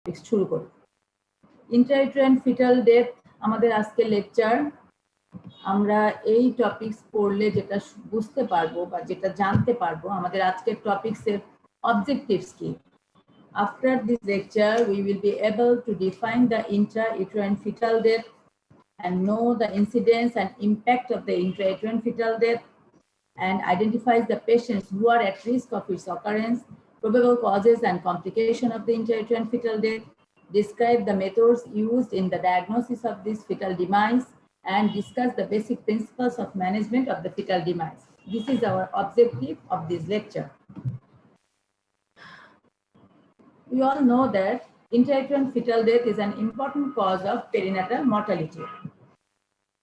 Topics শুরু করি। Intrauterine fetal death আমাদের আজকের লেকচার। আমরা এই টপিকস পড়লে যেটা বুঝতে পারবো বা যেটা জানতে পারবো আমাদের আজকের টপিকসের অবজেক্টিভস কি। After this lecture, we will be able to define the intrauterine fetal death and know the incidence and impact of the intrauterine fetal death, and identifies the patients who are at risk of its occurrence, probable causes and complication of the intrauterine fetal death, describe the methods used in the diagnosis of this fetal demise, and discuss the basic principles of management of the fetal demise. This is our objective of this lecture. We all know that intrauterine fetal death is an important cause of perinatal mortality.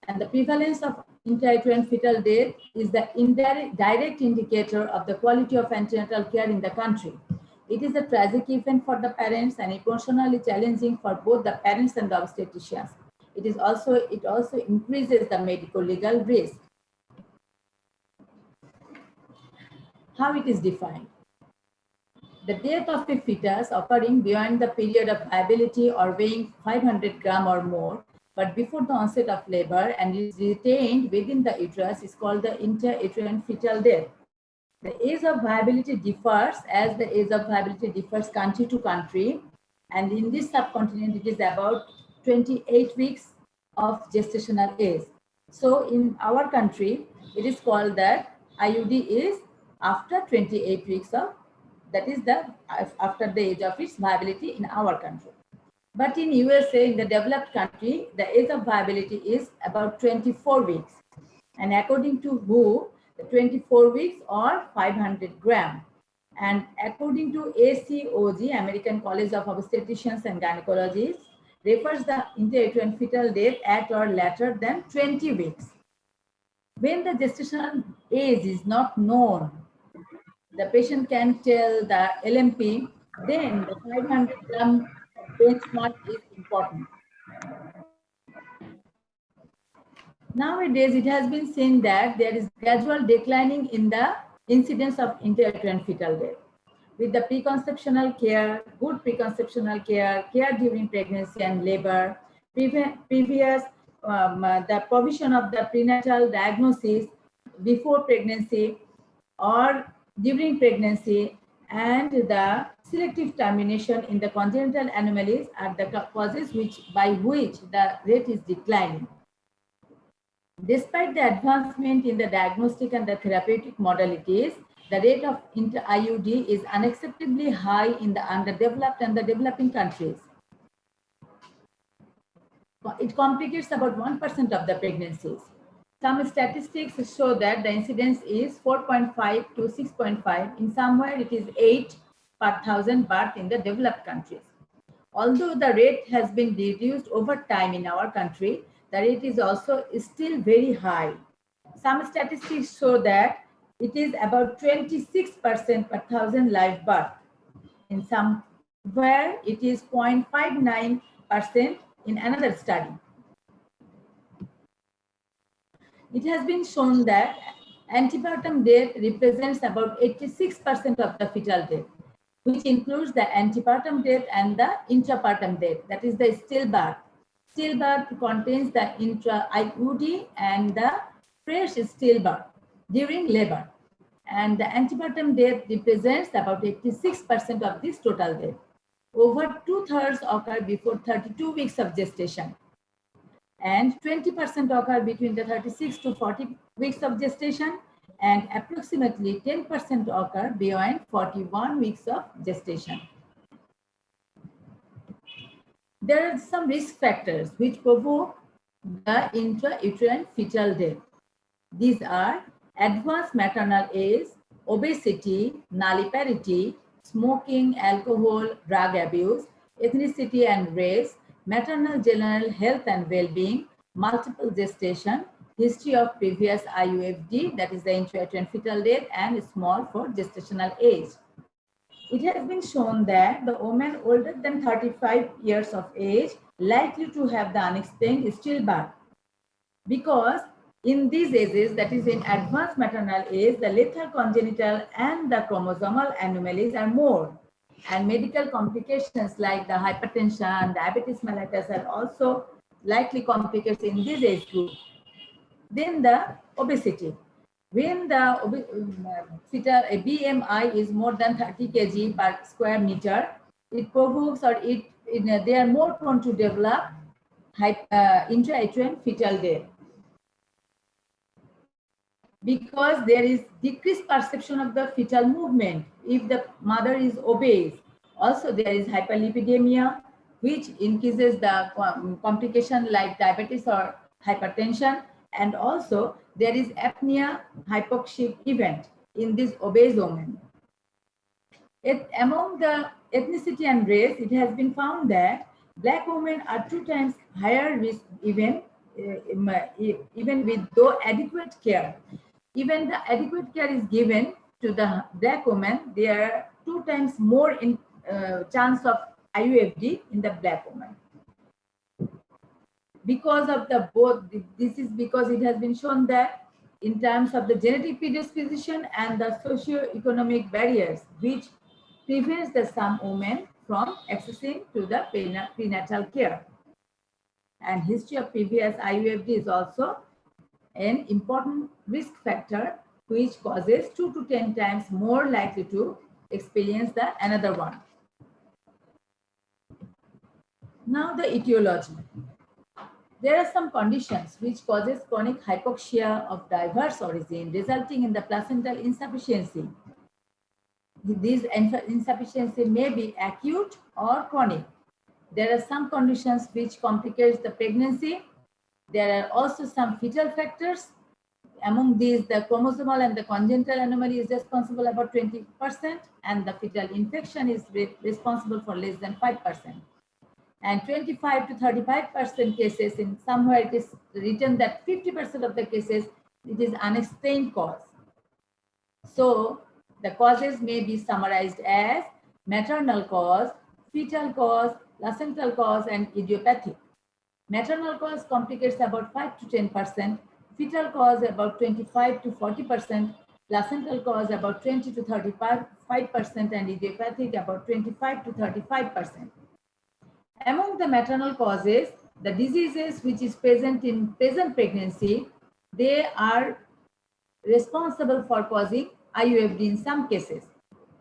And the prevalence of intrauterine fetal death is the direct indicator of the quality of antenatal care in the country. It is a tragic event for the parents and emotionally challenging for both the parents and the obstetricians. It also increases the medical legal risk. How it is defined? The death of a fetus occurring beyond the period of viability or weighing 500 grams or more, but before the onset of labor and is retained within the uterus is called the intrauterine fetal death. The age of viability differs as the age of viability differs country to country, and in this subcontinent it is about 28 weeks of gestational age. So in our country, it is called that IUD is after 28 weeks of, that is the after the age of its viability in our country. But in USA, in the developed country, the age of viability is about 24 weeks. And according to WHO, the 24 weeks or 500 grams. And according to ACOG, American College of Obstetricians and Gynecologists, refers the intrauterine fetal death at or later than 20 weeks. When the gestational age is not known, the patient can tell the LMP, then the 500 gram benchmark is important. Nowadays, it has been seen that there is gradual declining in the incidence of intrauterine fetal death. With the preconceptional care, good preconceptional care, care during pregnancy and labor, the provision of the prenatal diagnosis before pregnancy or during pregnancy, and the selective termination in the congenital anomalies are the causes by which the rate is declining. Despite the advancement in the diagnostic and the therapeutic modalities, the rate of IUD is unacceptably high in the underdeveloped and the developing countries. It complicates about 1% of the pregnancies. Some statistics show that the incidence is 4.5 to 6.5. In somewhere it is 8 per 1,000 births in the developed countries. Although the rate has been reduced over time in our country, the rate is also still very high. Some statistics show that it is about 26% per 1,000 live birth. In somewhere it is 0.59% in another study. It has been shown that antepartum death represents about 86% of the fetal death, which includes the antepartum death and the intrapartum death, that is the stillbirth. Stillbirth contains the intra-IUD and the fresh stillbirth during labor. And the antepartum death represents about 86% of this total death. Over 2/3 occur before 32 weeks of gestation. And 20% occur between the 36 to 40 weeks of gestation, and approximately 10% occur beyond 41 weeks of gestation. There are some risk factors which provoke the intrauterine fetal death. These are advanced maternal age, obesity, nulliparity, smoking, alcohol, drug abuse, ethnicity and race, maternal general health and well-being, multiple gestation, history of previous IUFD, that is the intrauterine fetal death, and small for gestational age. It has been shown that the women older than 35 years of age likely to have the unexplained stillbirth, because in these ages, that is in advanced maternal age, the lethal congenital and the chromosomal anomalies are more. and medical complications like the hypertension, diabetes mellitus are also likely complicated in this age group. Then the obesity. When the fetal BMI is more than 30 kg per square meter, it provokes or they are more prone to develop intrauterine fetal death, because there is decreased perception of the fetal movement if the mother is obese. Also, there is hyperlipidemia, which increases the complication like diabetes or hypertension, and also there is apnea hypoxic event in this obese woman. Among the ethnicity and race, it has been found that Black women are 2 times higher risk even with though adequate care. Even the adequate care is given to the Black woman, there are 2 times more in chance of IUFD in the Black woman. Because of the both, this is because it has been shown that in terms of the genetic predisposition and the socio-economic barriers, which prevents the some women from accessing to the prenatal care. And history of previous IUFD is also an important risk factor which causes 2 to 10 times more likely to experience the another one. Now the etiology. There are some conditions which causes chronic hypoxia of diverse origin resulting in the placental insufficiency. These insufficiency may be acute or chronic. There are some conditions which complicates the pregnancy. There are also some fetal factors. Among these, the chromosomal and the congenital anomaly is responsible about 20%, and the fetal infection is responsible for less than 5%. And 25 to 35% cases, in somewhere it is written that 50% of the cases, it is unexplained cause. So the causes may be summarized as maternal cause, fetal cause, placental cause, and idiopathic. Maternal cause complicates about 5 to 10%, fetal cause about 25 to 40%, placental cause about 20 to 35%, and idiopathic about 25 to 35%. Among the maternal causes, the diseases which is present in present pregnancy, they are responsible for causing IUFD in some cases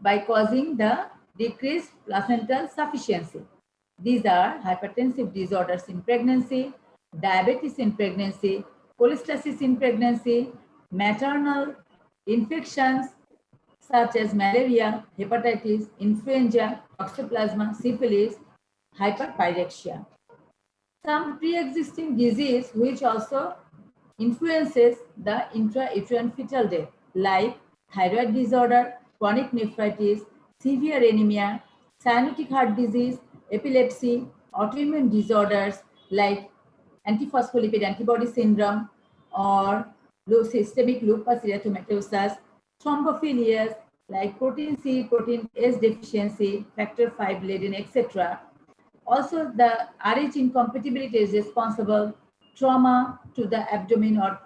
by causing the decreased placental sufficiency. These are hypertensive disorders in pregnancy, diabetes in pregnancy, cholestasis in pregnancy, maternal infections such as malaria, hepatitis, influenza, toxoplasma, syphilis, hyperpyrexia. Some pre-existing disease which also influences the intrauterine fetal death, like thyroid disorder, chronic nephritis, severe anemia, cyanotic heart disease, epilepsy, autoimmune disorders like antiphospholipid antibody syndrome or systemic lupus erythematosus, thrombophilias like protein C, protein S deficiency, factor V Leiden, etc. Also, the Rh incompatibility is responsible, trauma to the abdomen or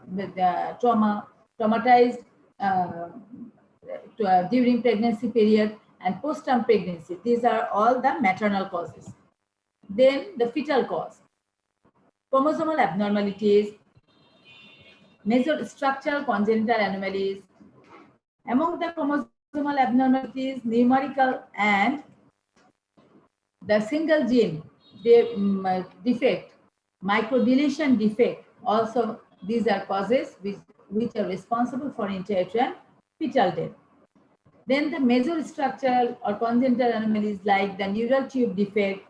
traumatized during pregnancy period and post-term pregnancy. These are all the maternal causes. Then the fetal cause. Chromosomal abnormalities, structural congenital anomalies. Among the chromosomal abnormalities, numerical and the single gene defect, microdeletion defect, also these are causes which are responsible for intrauterine fetal death. Then the major structural or congenital anomalies like the neural tube defect,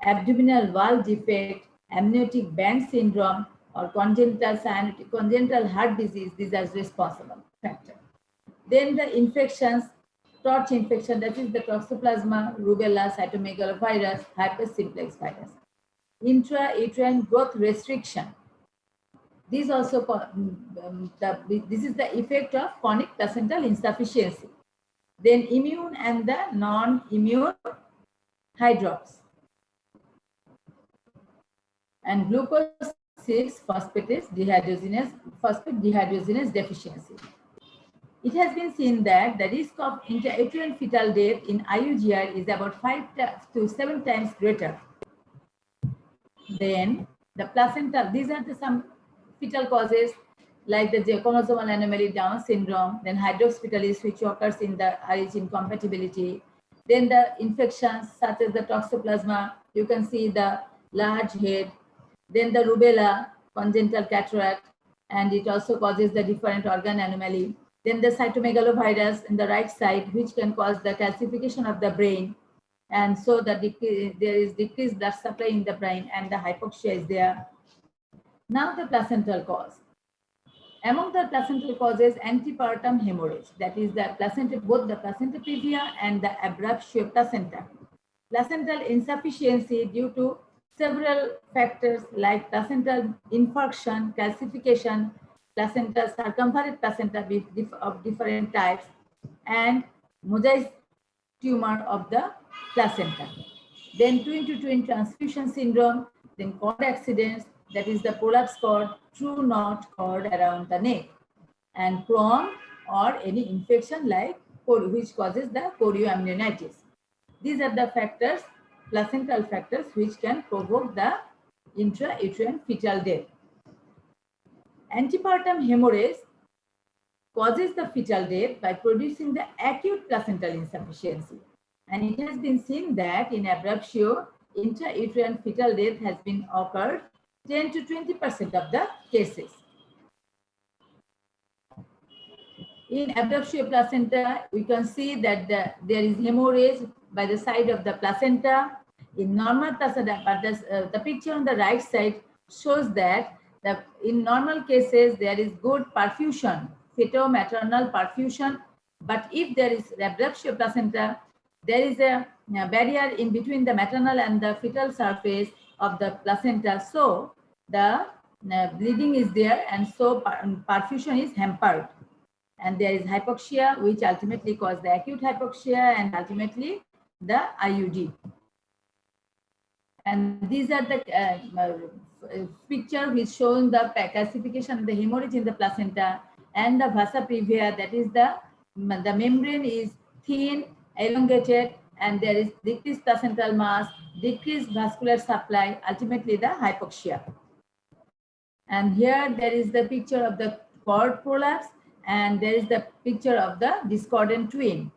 abdominal wall defect, amniotic band syndrome, or congenital heart disease, these are responsible factors. Then the infections, torch infection, that is the toxoplasma, rubella, cytomegalovirus, herpes simplex virus. Intrauterine growth restriction. This also this is the effect of chronic placental insufficiency. Then immune and the non-immune hydrops. And glucose 6-phosphate dehydrogenase deficiency. It has been seen that the risk of intrauterine fetal death in IUGR is about 5 to 7 times greater. Then the placenta, these are some fetal causes like the chromosomal anomaly, Down syndrome, then hydrocephalus, which occurs in the RH incompatibility. Then the infections such as the toxoplasma, you can see the large head. Then the rubella, congenital cataract, and it also causes the different organ anomaly. Then the cytomegalovirus in the right side, which can cause the calcification of the brain. And so there is decreased blood supply in the brain and the hypoxia is there. Now the placental cause. Among the placental causes, antepartum hemorrhage, that is the placenta, both the placenta previa and the abruptio placenta. Placental insufficiency due to several factors like placental infarction, calcification, placenta, circumferent placenta of different types, and mosaic tumor of the placenta. Then twin-to-twin transfusion syndrome, then cord accidents, that is the prolapse cord, true knot cord around the neck, and Crohn or any infection like which causes the chorioamnionitis. These are the factors, placental factors, which can provoke the intrauterine fetal death. Antepartum hemorrhage causes the fetal death by producing the acute placental insufficiency. And it has been seen that in abruptio, intrauterine fetal death has been occurred 10 to 20% of the cases. In abruptio placenta, we can see that there is hemorrhage by the side of the placenta. In normal placenta, but the picture on the right side shows that in normal cases, there is good perfusion, feto-maternal perfusion. But if there is abruptio placenta, there is a barrier in between the maternal and the fetal surface of the placenta. So the bleeding is there, and so perfusion is hampered. And there is hypoxia, which ultimately causes the acute hypoxia and ultimately the IUD. And these are the picture which showing the calcification of the hemorrhage in the placenta and the vasa previa, that is the membrane is thin, elongated, and there is decreased placental mass, decreased vascular supply, ultimately the hypoxia. And here there is the picture of the cord prolapse, and there is the picture of the discordant twin.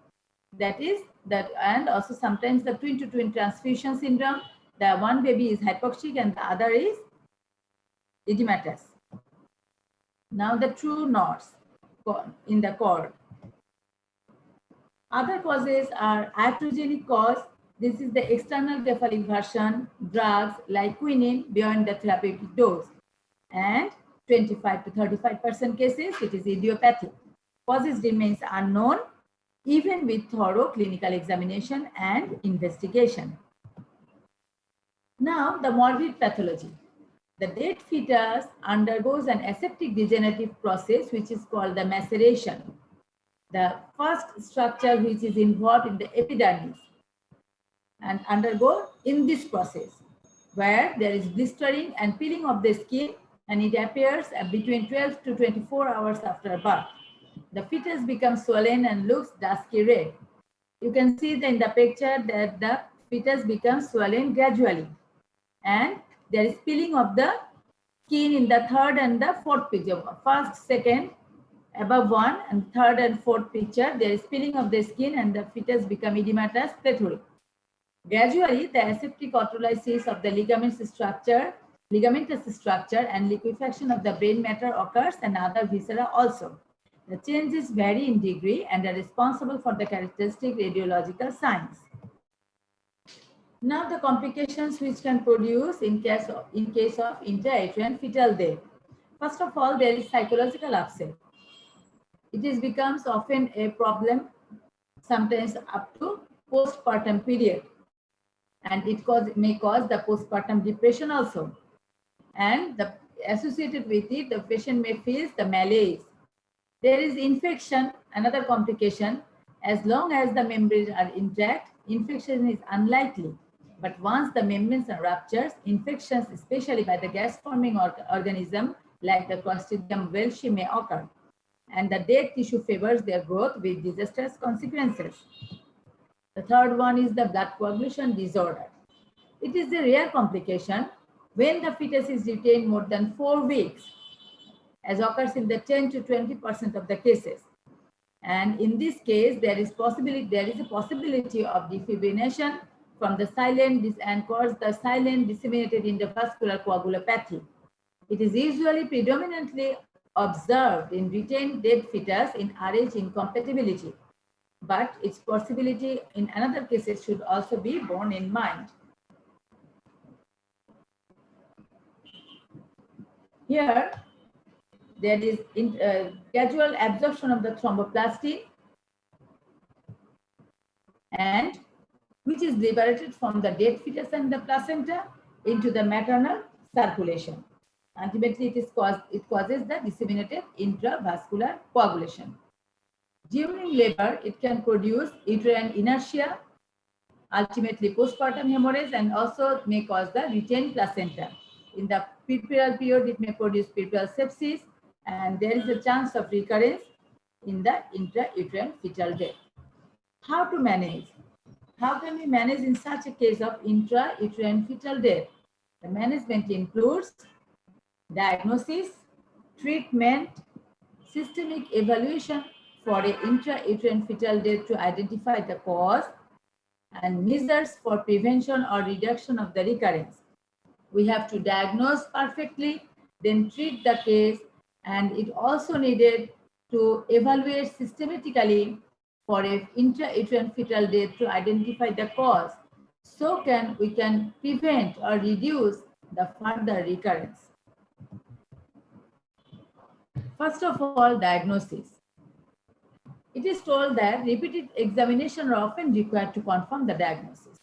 That is that, and also sometimes the twin-to-twin transfusion syndrome. The one baby is hypoxic and the other is edematous. Now the true knots in the cord. Other causes are iatrogenic cause. This is the external cephalic version, drugs like quinine beyond the therapeutic dose. And 25 to 35% cases, it is idiopathic. Causes remains unknown, even with thorough clinical examination and investigation. Now, the morbid pathology. The dead fetus undergoes an aseptic degenerative process, which is called the maceration. The first structure which is involved in the epidermis and undergo in this process, where there is blistering and peeling of the skin, and it appears between 12 to 24 hours after birth. The fetus becomes swollen and looks dusky red. You can see in the picture that the fetus becomes swollen gradually, and there is peeling of the skin in the third and the fourth picture. First, second, above one, and third and fourth picture, there is peeling of the skin and the fetus become edematous, plethoric. Gradually, the aseptic autolysis of the ligamentous structure and liquefaction of the brain matter occurs, and other viscera also. The changes vary in degree and are responsible for the characteristic radiological signs. Now the complications which can produce in case of intrauterine fetal death. First of all, there is psychological upset. It becomes often a problem, sometimes up to postpartum period, and it may cause the postpartum depression also. And associated with it, the patient may feel the malaise. There is infection, another complication. As long as the membranes are intact, infection is unlikely. But once the membranes are ruptured, infections, especially by the gas-forming organism like the Clostridium welshi, may occur. and the dead tissue favors their growth with disastrous consequences. The third one is the blood coagulation disorder. It is a rare complication when the fetus is retained more than 4 weeks, as occurs in the 10 to 20% of the cases. And in this case, there is a possibility of defibrillation from the silent and cause the silent disseminated endovascular coagulopathy. It is usually predominantly observed in retained dead fetus in RH incompatibility, but its possibility in another cases should also be borne in mind. Here, there is gradual absorption of the thromboplastin, and which is liberated from the dead fetus and the placenta into the maternal circulation. Ultimately, it causes the disseminated intravascular coagulation. During labor, it can produce uterine inertia, ultimately postpartum hemorrhage, and also may cause the retained placenta. In the puerperal period, it may produce puerperal sepsis, and there is a chance of recurrence in the intrauterine fetal death. How to manage? How can we manage in such a case of intrauterine fetal death? The management includes diagnosis, treatment, systemic evaluation for an intrauterine fetal death to identify the cause, and measures for prevention or reduction of the recurrence. We have to diagnose perfectly, then treat the case, and it also needed to evaluate systematically for an intrauterine fetal death to identify the cause, so we can prevent or reduce the further recurrence. First of all, diagnosis. It is told that repeated examinations are often required to confirm the diagnosis.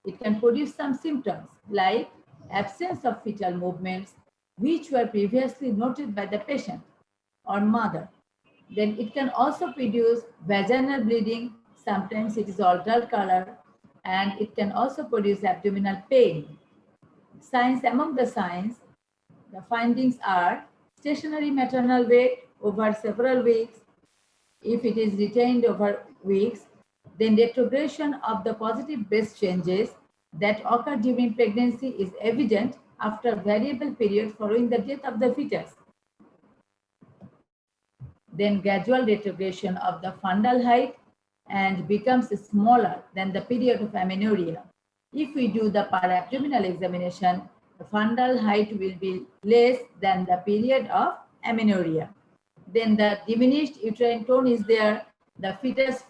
It can produce some symptoms like absence of fetal movements, which were previously noted by the patient or mother. Then it can also produce vaginal bleeding. Sometimes it is all dull color, and it can also produce abdominal pain. Signs, among the signs, the findings are stationary maternal weight over several weeks. If it is retained over weeks, then retrogression of the positive breast changes that occur during pregnancy is evident after variable period following the death of the fetus. Then gradual retrogression of the fundal height and becomes smaller than the period of amenorrhea. If we do the para-abdominal examination, the fundal height will be less than the period of amenorrhea. Then the diminished uterine tone is there, the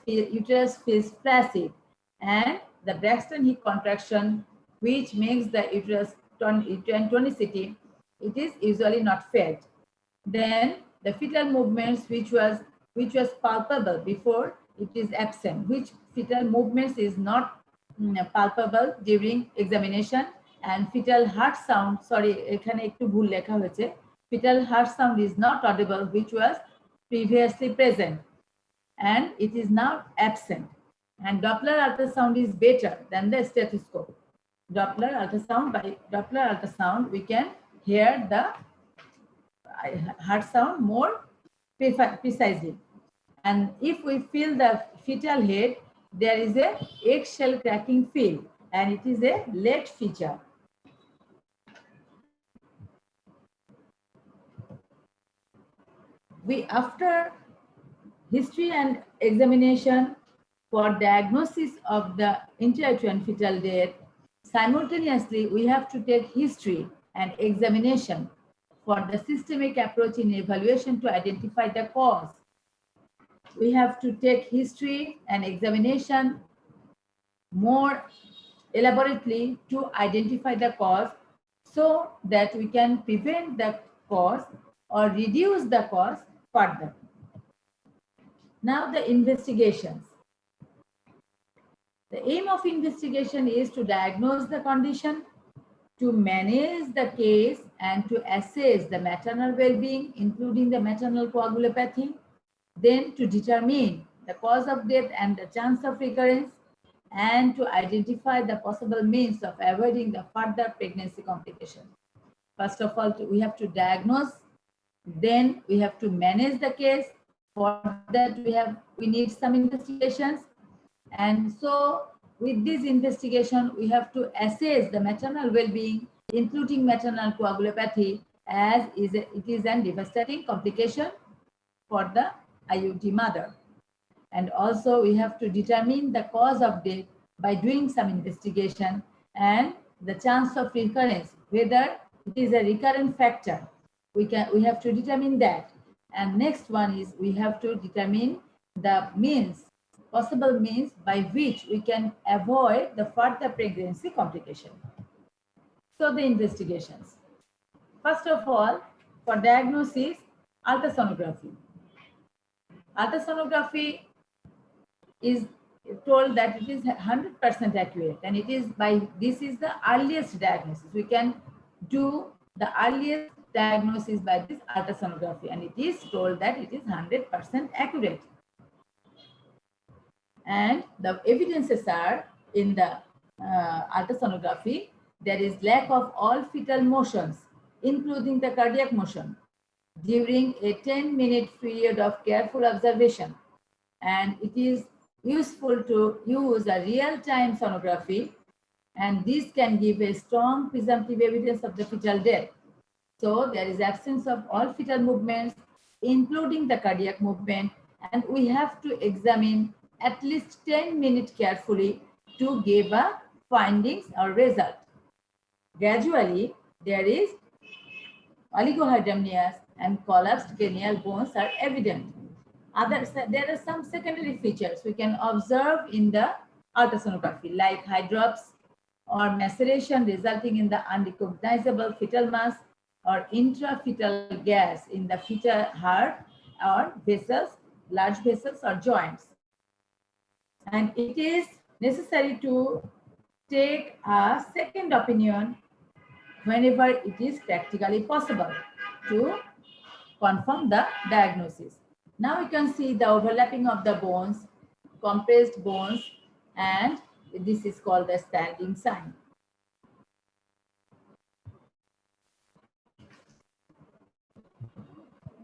uterus feels flaccid, and the Braxton Hicks contraction, which makes the uterine tonicity, it is usually not felt. Then the fetal movements which was palpable before, it is absent, which fetal movements is not palpable during examination, and fetal heart sound, sorry, এখানে একটু ভুল লেখা হয়েছে, fetal heart sound is not audible, which was previously present, and it is now absent. And Doppler ultrasound is better than the stethoscope. By Doppler ultrasound, we can hear the heart sound more precisely. And if we feel the fetal head, there is a eggshell cracking feel, and it is a late feature. After history and examination for diagnosis of the intrauterine fetal death, simultaneously we have to take history and examination for the systemic approach in evaluation to identify the cause. We have to take history and examination more elaborately to identify the cause, so that we can prevent the cause or reduce the cause further. Now the investigations. The aim of investigation is to diagnose the condition, to manage the case, and to assess the maternal well-being, including the maternal coagulopathy, then to determine the cause of death and the chance of recurrence, and to identify the possible means of avoiding the further pregnancy complications. First of all, we have to diagnose Then we have to manage the case. For that we need some investigations. And so with this investigation, we have to assess the maternal well-being, including maternal coagulopathy, as it is a devastating complication for the IUD mother. And also we have to determine the cause of death by doing some investigation and the chance of recurrence, whether it is a recurrent factor. We have to determine that. And next one is we have to determine the possible means by which we can avoid the further pregnancy complication. So the investigations. First of all, for diagnosis, ultrasonography. Ultrasonography is told that it is 100% accurate, and this is the earliest diagnosis. We can do the earliest diagnosis by this ultrasonography, and it is told that it is 100% accurate. And the evidences are in the ultrasonography, there is lack of all fetal motions, including the cardiac motion, during a 10-minute period of careful observation. And it is useful to use a real-time sonography, and this can give a strong presumptive evidence of the fetal death. So there is absence of all fetal movements, including the cardiac movement, and we have to examine at least 10 minutes carefully to give a findings or result. Gradually, there is oligohydramnios and collapsed cranial bones are evident. There are some secondary features we can observe in the ultrasonography, like hydrops or maceration resulting in the unrecognizable fetal mass or intrafetal gas in the fetal heart or vessels, large vessels or joints. And it is necessary to take a second opinion whenever it is practically possible to confirm the diagnosis. Now you can see the overlapping of the bones, compressed bones, and this is called the standing sign.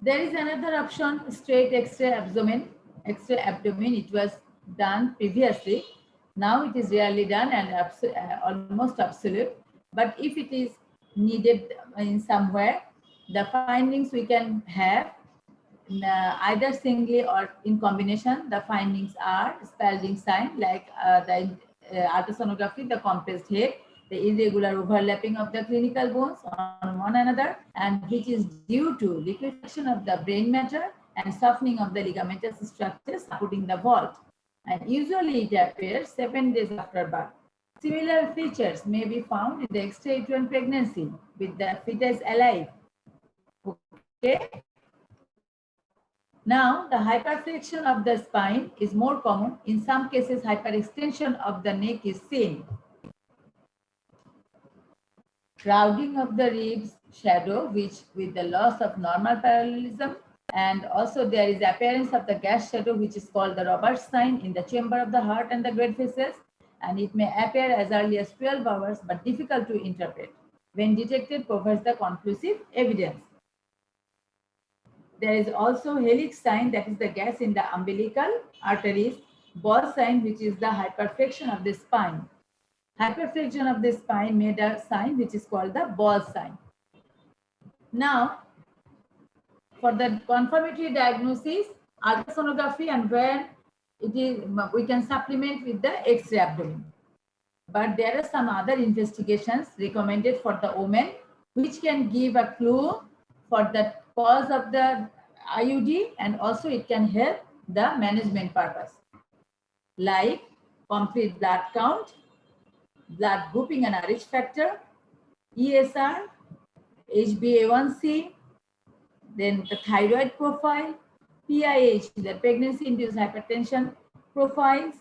There is another option, straight X-ray abdomen. X-ray abdomen, it was done previously. Now it is rarely done and almost absolute. But if it is needed in somewhere, the findings we can have either singly or in combination. The findings are Spalding sign, like the ultrasonography, the compressed head, the irregular overlapping of the clinical bones on one another, and which is due to liquefaction of the brain matter and softening of the ligamentous structures supporting the vault. And usually it appears 7 days after birth. Similar features may be found in the extra-uterine pregnancy with the fetus alive. Okay. Now, the hyperflexion of the spine is more common. In some cases, hyperextension of the neck is seen. Crowding of the ribs shadow, which with the loss of normal parallelism, and also there is appearance of the gas shadow, which is called the Roberts sign in the chamber of the heart and the great vessels, and it may appear as early as 12 hours, but difficult to interpret. When detected, provides the conclusive evidence. There is also helix sign, that is the gas in the umbilical arteries, ball sign, which is the hyperflexion of the spine. Hyperflexion of the spine made a sign which is called the ball sign. Now, for the confirmatory diagnosis, ultrasonography, and where it is, we can supplement with the X-ray abdomen. But there are some other investigations recommended for the woman, which can give a clue for the cause of the IUD, and also it can help the management purpose, like complete blood count, blood grouping and RH factor, ESR, HbA1c, then the thyroid profile, PIH, the pregnancy-induced hypertension profiles,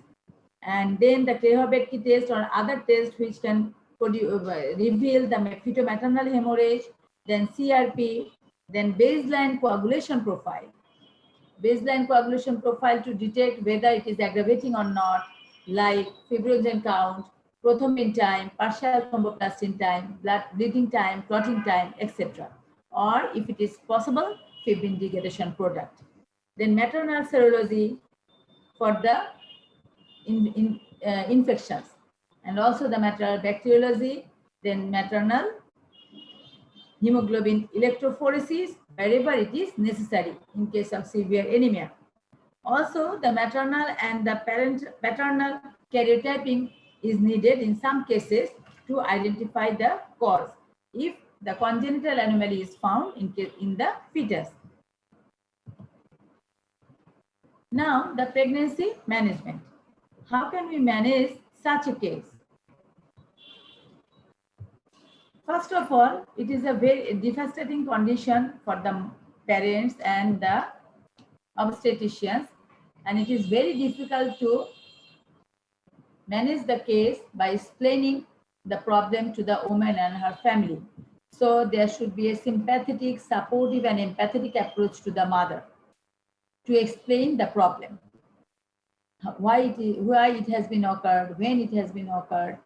and then the Kleho-Bethke test or other tests which can reveal the fetal-maternal hemorrhage, then CRP, then baseline coagulation profile. Baseline coagulation profile to detect whether it is aggravating or not, like fibrinogen count, prothrombin time, partial thromboplastin time, blood bleeding time, clotting time, etc. or if it is possible, fibrin degradation product. Then maternal serology for the infections, and also the maternal bacteriology, then maternal hemoglobin electrophoresis wherever it is necessary in case of severe anemia. Also, the maternal and the paternal karyotyping is needed in some cases to identify the cause if the congenital anomaly is found in the fetus. Now, the pregnancy management. How can we manage such a case? First of all, it is a very devastating condition for the parents and the obstetricians, and it is very difficult to manage the case by explaining the problem to the woman and her family. So there should be a sympathetic, supportive, and empathetic approach to the mother to explain the problem, why it has been occurred, when it has been occurred.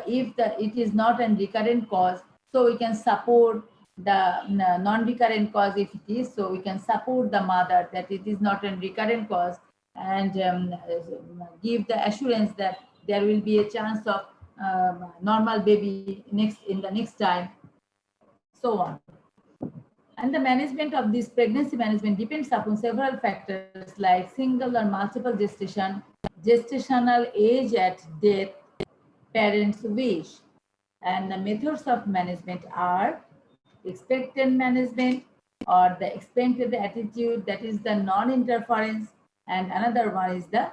If it is not a recurrent cause, so we can support the non-recurrent cause if it is, so we can support the mother that it is not a recurrent cause, and give the assurance that there will be a chance of normal baby in the next time, so on. And the management of this pregnancy management depends upon several factors like single or multiple gestation, gestational age at death, parents' wish. And the methods of management are expectant management, or the expected attitude, that is the non-interference, and another one is the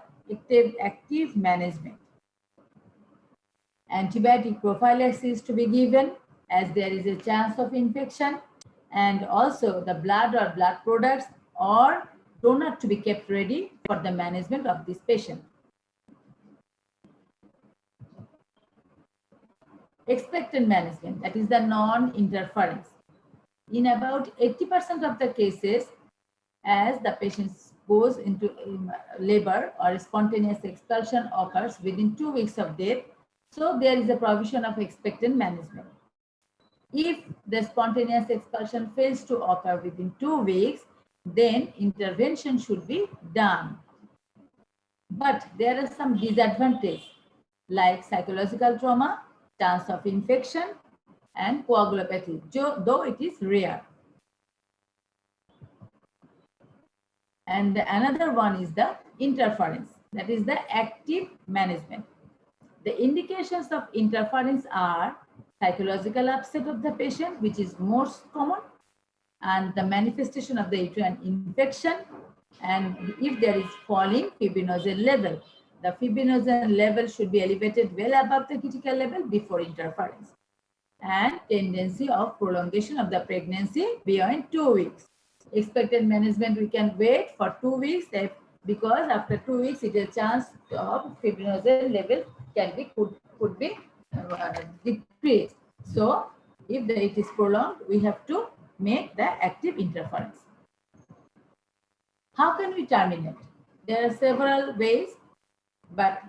active management. Antibiotic prophylaxis to be given as there is a chance of infection, and also the blood or blood products or donor to be kept ready for the management of this patient. Expectant management, that is the non-interference. In about 80% of the cases, as the patient goes into labor or spontaneous expulsion occurs within 2 weeks of death, so there is a provision of expectant management. If the spontaneous expulsion fails to occur within 2 weeks, then intervention should be done. But there are some disadvantages like psychological trauma, chance of infection, and coagulopathy, though it is rare. And another one is the interference, that is the active management. The indications of interference are psychological upset of the patient, which is most common, and the manifestation of the uterine infection, and if there is falling fibrinogen level. The fibrinogen level should be elevated well above the critical level before interference, and tendency of prolongation of the pregnancy beyond 2 weeks. Expected management, we can wait for 2 weeks because after 2 weeks it is a chance of fibrinogen level could be decreased. So if it is prolonged, we have to make the active interference. How can we terminate? There are several ways, but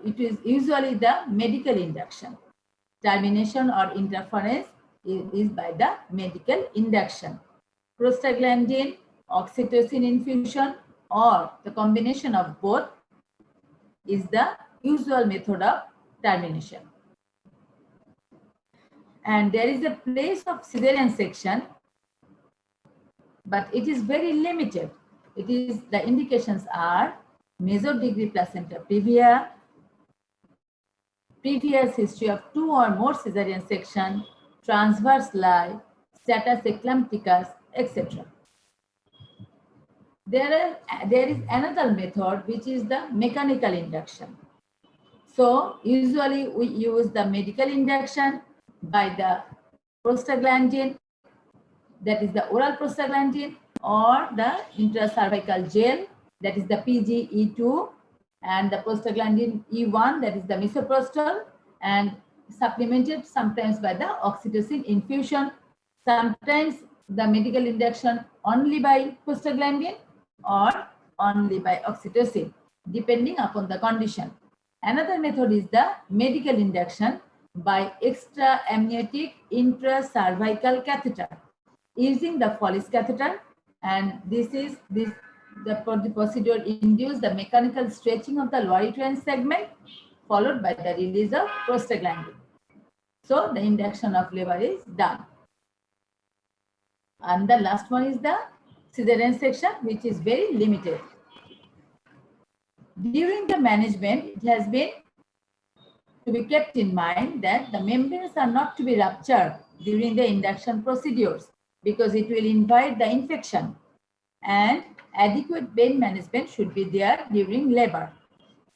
it is usually the medical induction. Termination or interference is by the medical induction. Prostaglandin, oxytocin infusion, or the combination of both is the usual method of termination. And there is a place of cesarean section, but it is very limited. The indications are major degree placenta previa, previous history of 2 or more cesarean section, transverse lie, status eclampticus, etc. There is another method which is the mechanical induction. So usually we use the medical induction by the prostaglandin, that is the oral prostaglandin, or the intracervical gel, that is the PGE2, and the prostaglandin E1, that is the misoprostol, and supplemented sometimes by the oxytocin infusion, sometimes the medical induction only by prostaglandin or only by oxytocin, depending upon the condition. Another method is the medical induction by extra amniotic intracervical catheter, using the Foley's catheter, and the procedure induces the mechanical stretching of the lower uterine segment followed by the release of prostaglandin. So the induction of labor is done. And the last one is the cesarean section, which is very limited. During the management, it has been to be kept in mind that the membranes are not to be ruptured during the induction procedures because it will invite the infection, and adequate pain management should be there during labor.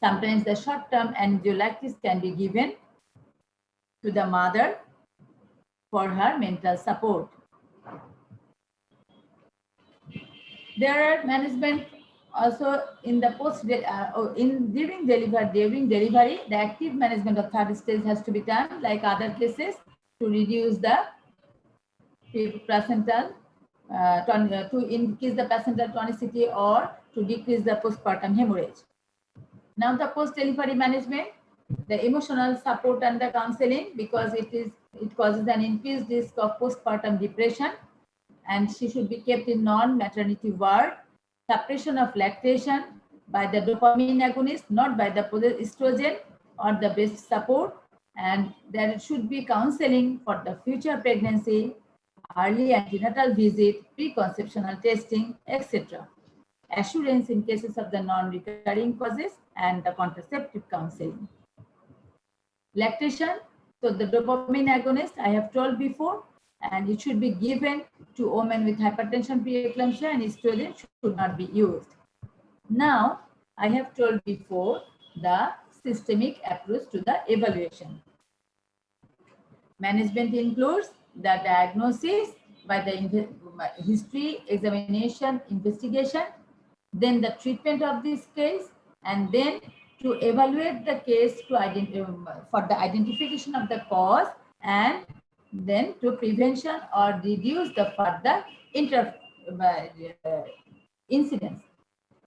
Sometimes the short-term angiolactis can be given to the mother for her mental support. There are management also in the during delivery, the active management of third stage has to be done like other cases to reduce the placental, to increase the placental tonicity or to decrease the postpartum hemorrhage. Now the post-delivery management, the emotional support and the counseling, because it causes an increased risk of postpartum depression, and she should be kept in non-maternity ward. Suppression of lactation by the dopamine agonist, not by the estrogen or the breast support, and there should be counseling for the future pregnancy, early antenatal visit, preconceptional testing, etc. Assurance in cases of the non-recurring causes and the contraceptive counseling. Lactation, so the dopamine agonist I have told before, and it should be given to women with hypertension, preeclampsia, and estrogen should not be used. Now, I have told before the systemic approach to the evaluation. Management includes the diagnosis by the history, examination, investigation, then the treatment of this case, and then to evaluate the case for the identification of the cause, and then to prevention or reduce the further incidents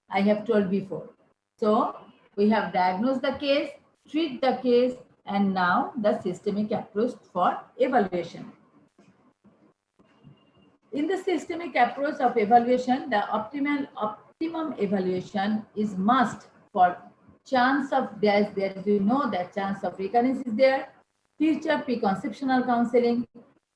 I have told before. So we have diagnosed the case, treat the case, and now the systemic approach for evaluation. In the systemic approach of evaluation, the optimum evaluation is must for chance of there you know that chance of recurrence is there, future preconceptional counseling,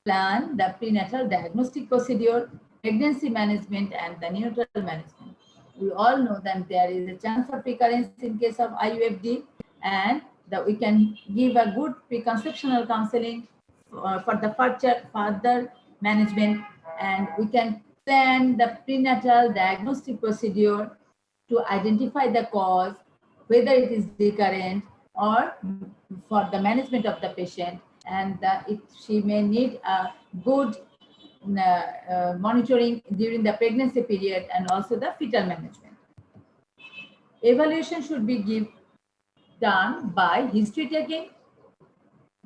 plan the prenatal diagnostic procedure, pregnancy management, and the neonatal management. We all know that there is a chance of recurrence in case of IUFD, and that we can give a good preconceptional counseling for the further management, and we can plan the prenatal diagnostic procedure to identify the cause, whether it is recurrent or for the management of the patient, and she may need a good monitoring during the pregnancy period and also the fetal management. Evaluation should be done by history taking,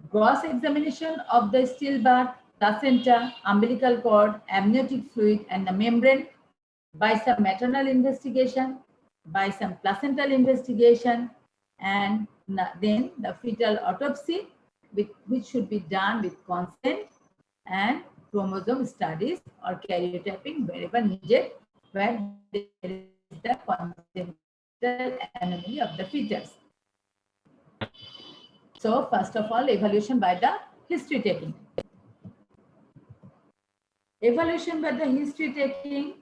gross examination of the stillbirth, placenta, umbilical cord, amniotic fluid, and the membrane, by some maternal investigation, by some placental investigation, and then the fetal autopsy, which should be done with consent, and chromosome studies or karyotyping wherever needed, where there is the congenital anomaly of the fetus. So first of all, evaluation by the history taking. Evaluation by the history taking,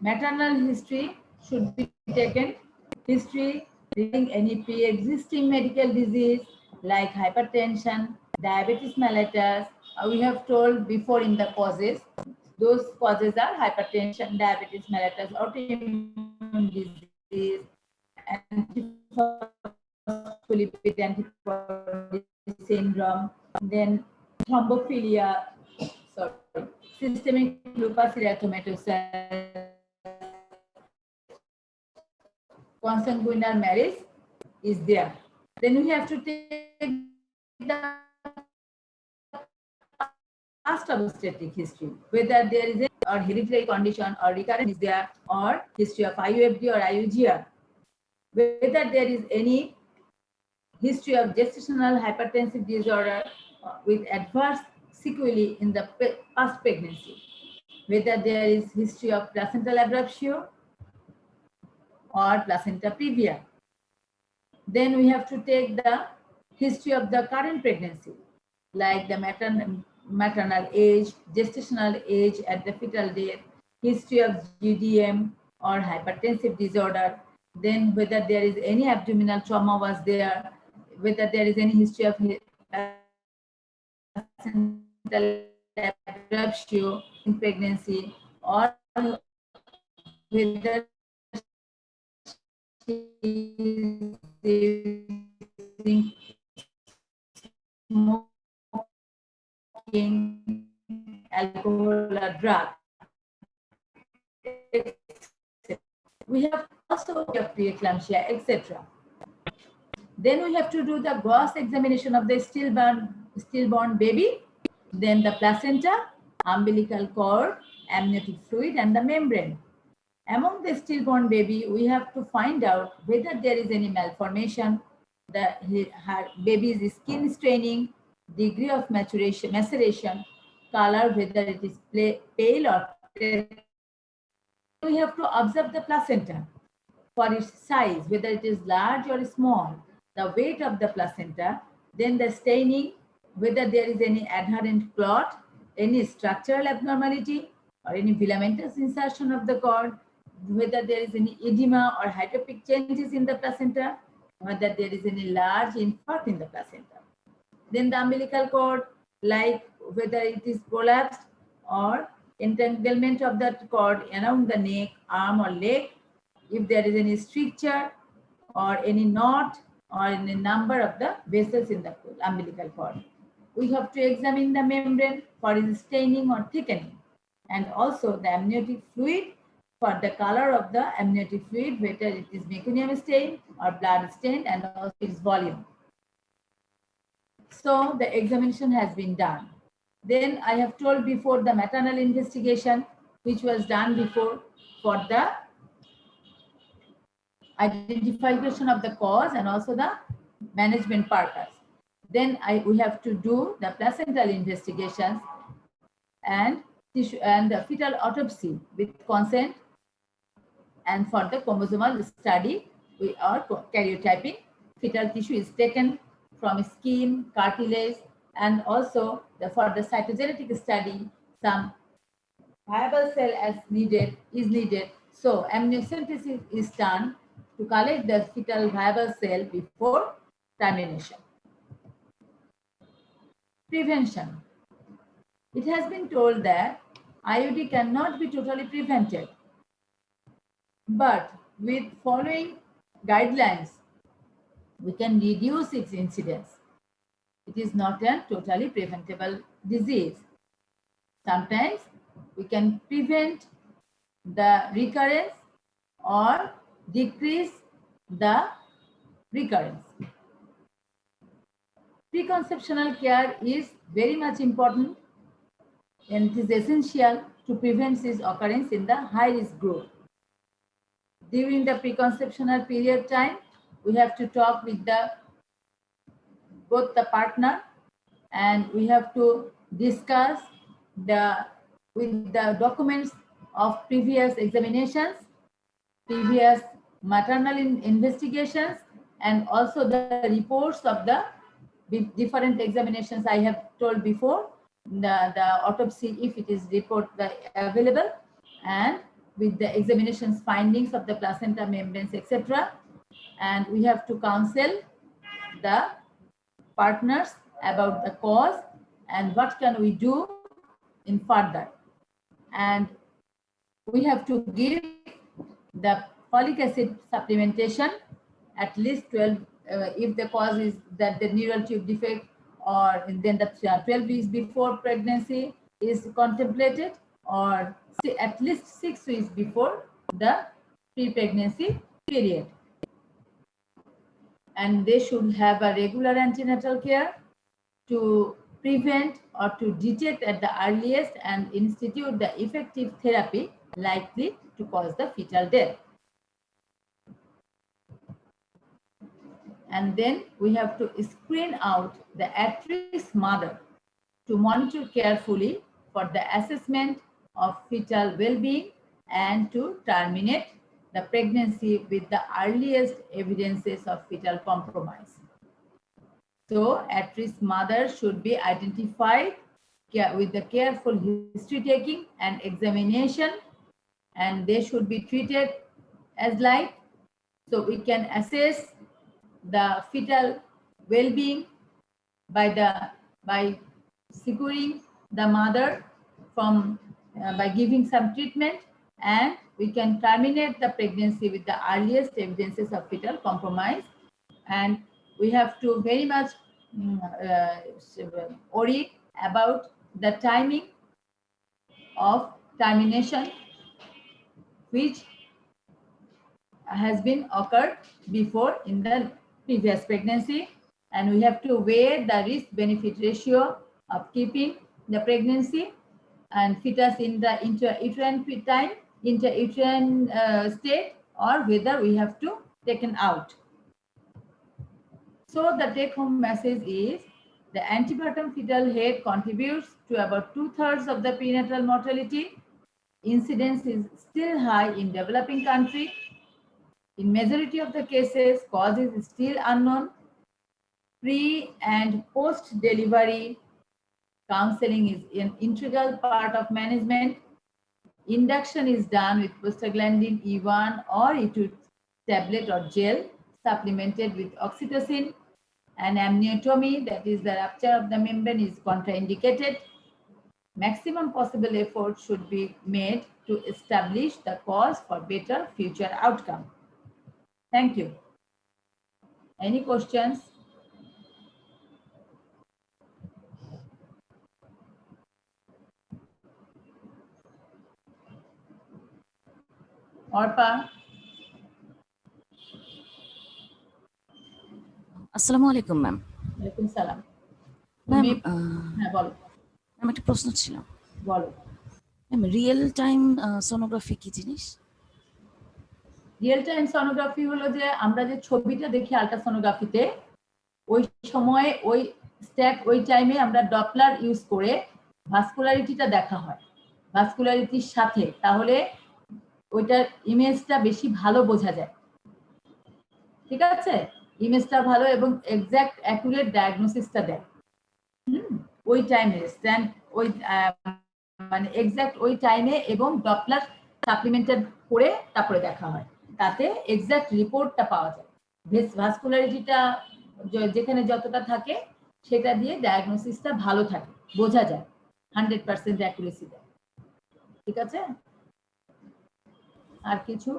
maternal history should be taken. History regarding any pre-existing medical disease like hypertension, diabetes mellitus. We have told before in the causes. Those causes are hypertension, diabetes mellitus, autoimmune disease, antiphospholipid antibody syndrome, then thrombophilia, systemic lupus erythematosus, consanguineal marriage is there. Then we have to take the past obstetric history, whether there is a hereditary condition or recurrence is there, or history of IUFD or IUGR, whether there is any history of gestational hypertensive disorder with adverse sequelae in the past pregnancy. whether there is history of placental abruptio or placenta previa. Then we have to take the history of the current pregnancy, like the maternal age, gestational age at the fetal death, history of GDM or hypertensive disorder, then whether there is any abdominal trauma was there, whether there is any history of placental abruptio in pregnancy, or whether she is using smoking, alcohol or drug. We have also of preeclampsia, etc. Then we have to do the gross examination of the stillborn baby, then the placenta, umbilical cord, amniotic fluid, and the membrane. Among the stillborn baby, we have to find out whether there is any malformation, her baby's skin staining, degree of maceration, color, whether it is pale or pale. We have to observe the placenta for its size, whether it is large or small, the weight of the placenta, then the staining, whether there is any adherent clot, any structural abnormality, or any filamentous insertion of the cord, whether there is any edema or hydropic changes in the placenta, whether there is any large infarct in the placenta. Then the umbilical cord, like whether it is collapsed or entanglement of that cord around the neck, arm or leg, if there is any stricture or any knot or any number of the vessels in the umbilical cord. We have to examine the membrane for its staining or thickening, and also the amniotic fluid for the color of the amniotic fluid, whether it is meconium stained or blood stained, and also its volume. So the examination has been done. Then I have told before the maternal investigation, which was done before for the identification of the cause and also the management purpose. Then we have to do the placental investigations and tissue and the fetal autopsy with consent. And for the chromosomal study, we are karyotyping. Fetal tissue is taken from skin, cartilage, and also for the cytogenetic study, some viable cell is needed. So amniocentesis is done to collect the fetal viable cell before termination. Prevention. It has been told that IUD cannot be totally prevented, but with following guidelines, we can reduce its incidence. It is not a totally preventable disease. Sometimes we can prevent the recurrence or decrease the recurrence. Preconceptional care is very much important, and it is essential to prevent this occurrence in the high-risk group. During the preconceptional period time, we have to talk with both the partner, and we have to discuss with the documents of previous examinations, previous maternal investigations, and also the reports of the different examinations I have told before, the autopsy if it is report available, and with the examinations findings of the placenta, membranes, etc. And we have to counsel the partners about the cause and what can we do in further. And we have to give the folic acid supplementation at least 12 if the cause is that the neural tube defect, or then the 12 weeks before pregnancy is contemplated, or at least 6 weeks before the pre-pregnancy period. And they should have a regular antenatal care to prevent or to detect at the earliest and institute the effective therapy likely to cause the fetal death. And then we have to screen out the at-risk mother to monitor carefully for the assessment of fetal well-being and to terminate the pregnancy with the earliest evidences of fetal compromise. So at-risk mothers should be identified with the careful history taking and examination, and they should be treated as live, so we can assess the fetal well-being by securing the mother from by giving some treatment, and we can terminate the pregnancy with the earliest evidences of fetal compromise. And we have to very much worry about the timing of termination, which has been occurred before in the previous pregnancy, and we have to weigh the risk-benefit ratio of keeping the pregnancy and fetus in the intrauterine state, or whether we have to taken out. So the take-home message is the antepartum fetal head contributes to about 2/3 of the prenatal mortality. Incidence is still high in developing countries. In majority of the cases, cause is still unknown. Pre and post-delivery counseling is an integral part of management. Induction is done with prostaglandin E1 or E2 tablet or gel supplemented with oxytocin. And amniotomy, that is the rupture of the membrane, is contraindicated. Maximum possible effort should be made to establish the cause for better future outcome. Thank you. Any questions? Orpa? আসসালামু আলাইকুম ma'am. ওয়ালাইকুম সালাম। Ma'am হ্যাঁ বলো। Ma'am একটা প্রশ্ন ছিল। বলো। ম্যাম রিয়েল টাইম সোনোগ্রাফি কি জিনিস? রিয়েল টাইম সোনোগ্রাফি হলো যে আমরা যে ছবিটা দেখি আল্ট্রাসোনোগ্রাফিতে, ওই সময়ে ওই টাইমে আমরা ডপলার ইউজ করে ভাস্কুলারিটিটা দেখা হয় ভাস্কুলারিটির সাথে, তাহলে ওইটার ইমেজটা বেশি ভালো বোঝা যায়। ঠিক আছে, ইমেজটা ভালো এবং এক্সাক্ট অ্যাকুরেট ডায়াগনোসিসটা দেয়। ওই টাইমে ওই মানে এক্সাক্ট ওই টাইমে এবং ডপলার সাপ্লিমেন্টেড করে তারপরে দেখা হয়, তাতে এক্সাক্ট রিপোর্টটা পাওয়া যায়। ভাস্কুলারিটিটা যেখানে যতটা থাকে সেটা দিয়ে ডায়াগনোসিসটা ভালো থাকে, বোঝা যায়, 100% অ্যাকুরেসি দেয়। ঠিক আছে, আর কিছু?